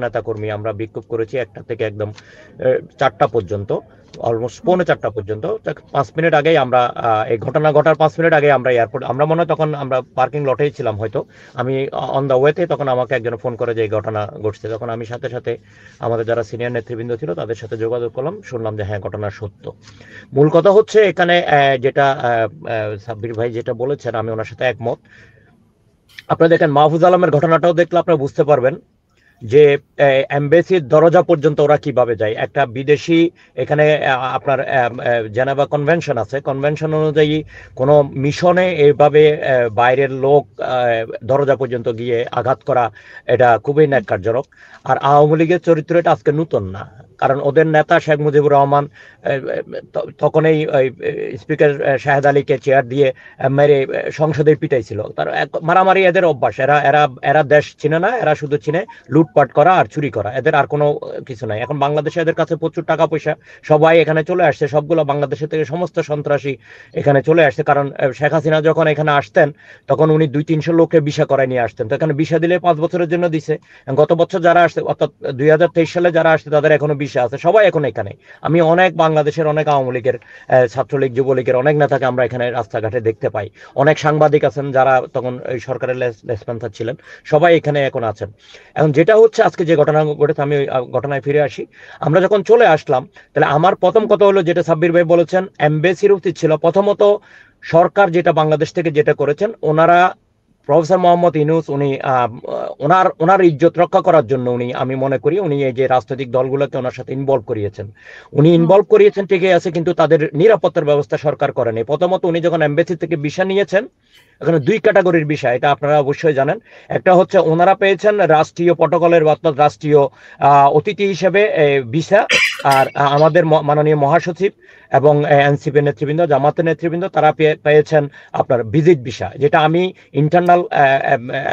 নেতাকর্মী আমরা বিক্ষোভ করেছি 1টা থেকে একদম 4টা পর্যন্ত, অলমোস্ট পৌনে 4টা পর্যন্ত। 5 মিনিট আগেই আমরা এই ঘটনা ঘটার 5 মিনিট আগে আমরা এয়ারপোর্ট, আমরা মনে হয় তখন আমরা পার্কিং লটেই ছিলাম হয়তো। আমি অন দ্য ওয়েতে তখন আমাকে একজন ফোন করে যে এই ঘটনা ঘটছে, তখন আমি সাথে সাথে আমাদের যারা সিনিয়র নেতৃবৃন্দ ছিল তাদের সাথে যোগাযোগ করলাম, শুনলাম যে হ্যাঁ ঘটনা সত্য। মূল কথা হচ্ছে এখানে যেটা সাব্বির ভাই যেটা বলেছেন আমি ওনার সাথে একমত। আপনারা দেখেন মাহফুজ আলমের ঘটনাটাও দেখলে আপনারা বুঝতে পারবেন যে এমবেসির দরজা পর্যন্ত ওরা কিভাবে যায়। একটা বিদেশি এখানে আপনার জেনেভা কনভেনশন আছে, কনভেনশন অনুযায়ী কোনো মিশনে এভাবে বাইরের লোক দরজা পর্যন্ত গিয়ে আঘাত করা এটা খুবই ন্যাক্কারজনক। আর আওয়ামী লীগের চরিত্র এটা আজকে নতুন না, কারণ ওদের নেতা শেখ মুজিবুর রহমান তখনই স্পিকার শাহেদ আলীকে চেয়ার দিয়ে মেরে সংসদে পিটাইছিল। তার মারামারি এদের অভ্যাস, এরা এরা এরা দেশ চিনে না, এরা শুধু চিনে লুটপাট করা আর চুরি করা, এদের আর কোনো কিছু নাই। এখন বাংলাদেশে এদের কাছে প্রচুর টাকা পয়সা, সবাই এখানে চলে আসছে, সবগুলো বাংলাদেশের থেকে সমস্ত সন্ত্রাসী এখানে চলে আসছে। কারণ শেখ হাসিনা যখন এখানে আসতেন তখন উনি 200-300 লোককে ভিসা করায় নিয়ে আসতেন, তো এখানে ভিসা দিলে 5 বছরের জন্য দিছে। গত বছর যারা আসছে অর্থাৎ 2023 সালে যারা আসছে তাদের এখনো ভিসা আছে, সবাই এখন এখানে। আমি অনেক বাংলাদেশের অনেক আওয়ামী লীগের, ছাত্রলীগ, যুবলীগের অনেক নেতাকে আমরা এখানে রাস্তাঘাটে দেখতে পাই। অনেক সাংবাদিক আছেন যারা তখন ওই সরকারের লেসপেন্সার ছিলেন, সবাই এখানে এখন আছেন। এখন যেটা হচ্ছে আজকে যে ঘটনা ঘটেছে, আমি ওই ঘটনায় ফিরে আসি। আমরা যখন চলে আসলাম, তাহলে আমার প্রথম কথা হলো যেটা সাব্বির ভাই বলেছেন, এমবেসির উচিত ছিল প্রথমত সরকার যেটা বাংলাদেশ থেকে যেটা করেছেন, ওনারা প্রফেসর মোহাম্মদ ইউনূস উনি ওনার ওনার ইজ্জত রক্ষা করার জন্য উনি, আমি মনে করি উনি এই যে রাজনৈতিক দলগুলোকে ওনার সাথে ইনভলভ করিয়েছেন। উনি ইনভলভ করিয়েছেন ঠিকই আছে, কিন্তু তাদের নিরাপত্তার ব্যবস্থা সরকার করেনি। প্রথমত উনি যখন এমবেসি থেকে ভিসা নিয়েছেন, এখানে 2 ক্যাটাগরির বিষয়, এটা আপনারা অবশ্যই জানেন। একটা হচ্ছে ওনারা পেয়েছেন রাষ্ট্রীয় প্রটোকলের অর্থাৎ রাষ্ট্রীয় অতিথি হিসেবে ভিসা, আর আমাদের মাননীয় মহাসচিব এবং এনসিপি নেতৃবৃন্দ, জামাতের নেতৃবৃন্দ তারা পেয়েছেন আপনার ভিজিট ভিসা, যেটা আমি ইন্টারনাল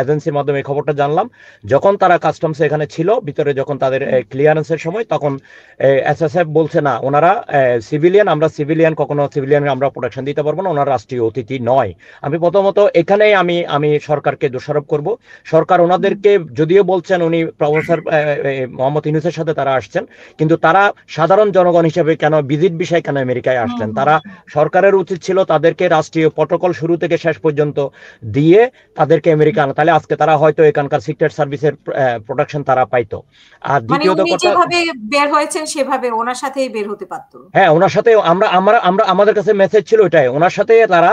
এজেন্সির মাধ্যমে এই খবরটা জানলাম। যখন তারা কাস্টমসে এখানে ছিল ভিতরে, যখন তাদের ক্লিয়ারেন্সের সময়, তখন এসএসএফ বলছে না ওনারা সিভিলিয়ান, আমরা সিভিলিয়ান, কখনো সিভিলিয়ান আমরা প্রোটেকশন দিতে পারবো না, ওনারা রাষ্ট্রীয় অতিথি নয়। আমি প্রথমত এখানেই আমি সরকারকে দোষারোপ করব। সরকার ওনাদেরকে যদিও বলছেন উনি প্রফেসর মোহাম্মদ ইউনূসের সাথে তারা আসছেন, কিন্তু তারা সাধারণ জনগণ হিসেবে কেন ভিজিট বিষয় কেন আমেরিকায় আসলেন? তারা সরকারের উচিত ছিল তাদেরকে রাষ্ট্রীয় প্রটোকল শুরু থেকে শেষ পর্যন্ত দিয়ে তাদেরকে আমেরিকা আনা, তাহলে আজকে তারা হয়তো এখানকার সিক্রেট সার্ভিসের প্রোটেকশন তারা পাইতো। আর দ্বিতীয়ত কথা, যেভাবে বের হয়েছেন সেভাবে ওনার সাথেই বের হতে পারতো। হ্যাঁ, ওনার সাথে আমরা আমরা আমরা আমাদের কাছে মেসেজ ছিল এটাই, ওনার সাথে তারা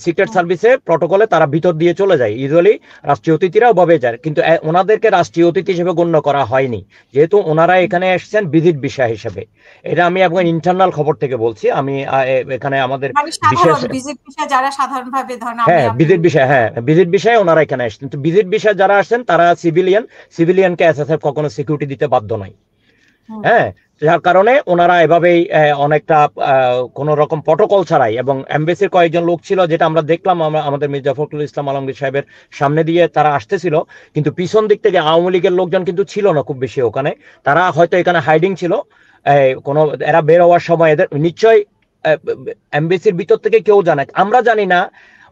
সিক্রেট সার্ভিসে প্রটোকলে তারা ভিতর দিয়ে চলে যায়, ইউজুয়ালি রাষ্ট্রীয় অতিথিরা ওভাবে যায়, কিন্তু ওনাদেরকে রাষ্ট্রীয় অতিথি হিসেবে গণ্য করা হয়নি, যেহেতু ওনারা এখানে এসেছেন ভিজিট বিষয় হিসেবে। এটা আমি একদম ইন্টারনাল খবর থেকে বলছি। আমি এখানে আমাদের বিশেষ ভিজিট বিষয় যারা সাধারণভাবে ধরেন, হ্যাঁ ভিজিট বিষয়, হ্যাঁ ভিজিট বিষয়ে ওনারা এখানে আসছেন, তো ভিজিট বিষয়ে যারা আসছেন তারা সিভিলিয়ানকে এসএসএফ কখনো সিকিউরিটি দিতে বাধ্য নয়। হ্যাঁ, যার কারণে ওনারা এভাবেই অনেকটা কোন রকম প্রটোকল ছাড়াই, এবং এমবেসির কয়েকজন লোক ছিল যেটা আমরা দেখলাম, আমাদের মির্জা ফখরুল ইসলাম আলমগীর সাহেবের সামনে দিয়ে তারা আসতেছিল, কিন্তু পিছন দিক থেকে আওয়ামী লীগের লোকজন কিন্তু ছিল না খুব বেশি ওখানে, তারা হয়তো এখানে হাইডিং ছিল। কোনো এরা বের হওয়ার সময় এদের নিশ্চয়ই এমবেসির ভিতর থেকে কেউ জানে, আমরা জানি না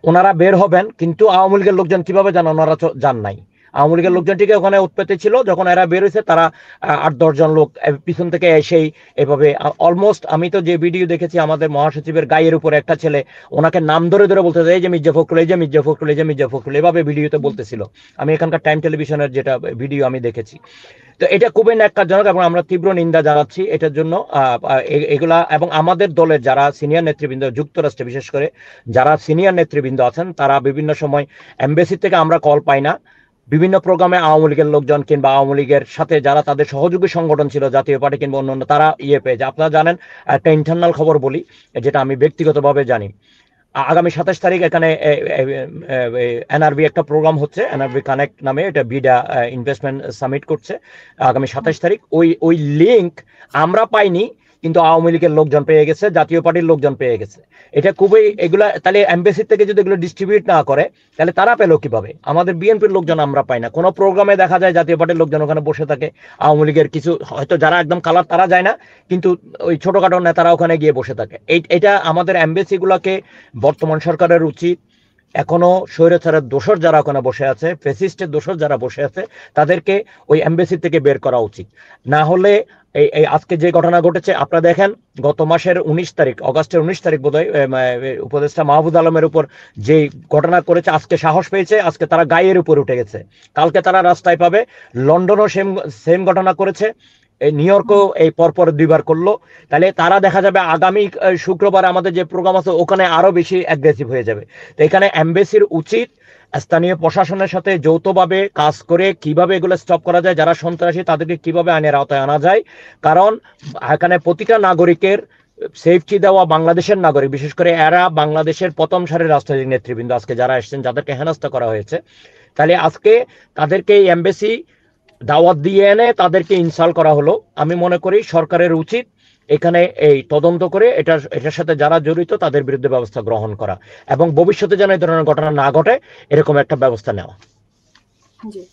ওনারা বের হবেন, কিন্তু আওয়ামী লীগের লোকজন কিভাবে জানে? ওনারা জান নাই। আওয়ামী লীগের লোকজন ঠিক ওখানে উৎপত্তি ছিল, যখন এরা বের হয়েছে তারা 8-10 জন লোক পিছন থেকে এসেই এভাবে অলমোস্ট, আমি তো যে ভিডিও দেখেছি আমাদের মহাসচিবের গায়ের উপরে একটা ছেলে ওনাকে নাম ধরে ধরে বলতে এই যে মির্জা ফখরুল, এই যে মির্জা ফখরুল, এই যে মির্জা ফখরুল, এভাবে ভিডিওতে বলতেছিল। আমি এখানকার টাইম টেলিভিশনের যেটা ভিডিও আমি দেখেছি, তো এটা খুবই ন্যাক্কারজনক এবং আমরা তীব্র নিন্দা জানাচ্ছি এটার জন্য। এগুলা এবং আমাদের দলের যারা সিনিয়র নেতৃবৃন্দ, যুক্তরাষ্ট্রে বিশেষ করে যারা সিনিয়র নেতৃবৃন্দ আছেন, তারা বিভিন্ন সময় এমবেসি থেকে আমরা কল পাই না, বিভিন্ন প্রোগ্রামে আওয়ামী লীগের লোকজন কিংবা আওয়ামী লীগের সাথে যারা তাদের সহযোগী সংগঠন ছিল, জাতীয় পার্টি কিংবা অন্যান্য, তারা পেয়েছে। আপনারা জানেন, একটা ইন্টারনাল খবর বলি যেটা আমি ব্যক্তিগতভাবে জানি, আগামী 27 তারিখ এখানে এনআরবি একটা প্রোগ্রাম হচ্ছে, এনআরবি কানেক্ট নামে, এটা বিডা ইনভেস্টমেন্ট সামিট করছে আগামী 27 তারিখ। ওই লিঙ্ক আমরা পাইনি, কিন্তু আওয়ামী লীগের লোকজন পেয়ে গেছে, জাতীয় পার্টির লোকজন পেয়ে গেছে। এটা খুবই, এগুলা তাহলে এমবেসি থেকে যদি এগুলো ডিস্ট্রিবিউট না করে তাহলে তারা পেলো কিভাবে? আমাদের বিএনপির লোকজন আমরা পাই না। কোনো প্রোগ্রামে দেখা যায় জাতীয় পার্টির লোকজন ওখানে বসে থাকে, আওয়ামী লীগের কিছু হয়তো যারা একদম কালার তারা যায় না, কিন্তু ওই ছোটখাটো নেতারা ওখানে গিয়ে বসে থাকে। এটা আমাদের এমবেসি গুলাকে বর্তমান সরকারের উচিত এখনো স্বৈরাচারের দোসর যারা ওখানে বসে আছে, ফ্যাসিস্টের দোসর যারা বসে আছে, তাদেরকে ওই এমবেসি থেকে বের করা উচিত। না হলে এই আজকে যে ঘটনা ঘটেছে, আপনারা দেখেন গত মাসের 19 তারিখ, অগাস্টের 19 তারিখ বোধহয়, উপদেষ্টা মাহবুব আলমের উপর যে ঘটনা করেছে, আজকে সাহস পেয়েছে, আজকে তারা গায়ের উপর উঠে গেছে, কালকে তারা রাস্তায় পাবে। লন্ডনও সেম ঘটনা করেছে, এই নিউ ইয়র্কও এই পরপর 2বার করলো। তাহলে তারা দেখা যাবে আগামী শুক্রবার আমাদের যে প্রোগ্রাম আছে ওখানে আরো বেশি অ্যাগ্রেসিভ হয়ে যাবে। তো এখানে এমবেসির উচিত স্থানীয় প্রশাসনের সাথে যৌথভাবে কাজ করে কিভাবে এগুলো স্টপ করা যায়, যারা সন্ত্রাসী তাদেরকে কিভাবে আইনের আওতায় আনা যায়। কারণ এখানে প্রতিটা নাগরিকের সেফটি দেওয়া, বাংলাদেশের নাগরিক বিশেষ করে এরা বাংলাদেশের প্রথম সারির রাজনৈতিক নেতৃবৃন্দ আজকে যারা এসেছেন, যাদেরকে হেনস্থা করা হয়েছে, তাহলে আজকে তাদেরকে এই এমবেসি দাওয়াত দিয়ে এনে তাদেরকে ইনসাল্ট করা হলো। আমি মনে করি সরকারের উচিত এখানে এই তদন্ত করে এটার সাথে যারা জড়িত তাদের বিরুদ্ধে ব্যবস্থা গ্রহণ করা এবং ভবিষ্যতে যেন এই ধরনের ঘটনা না ঘটে এরকম একটা ব্যবস্থা নেওয়া। জি।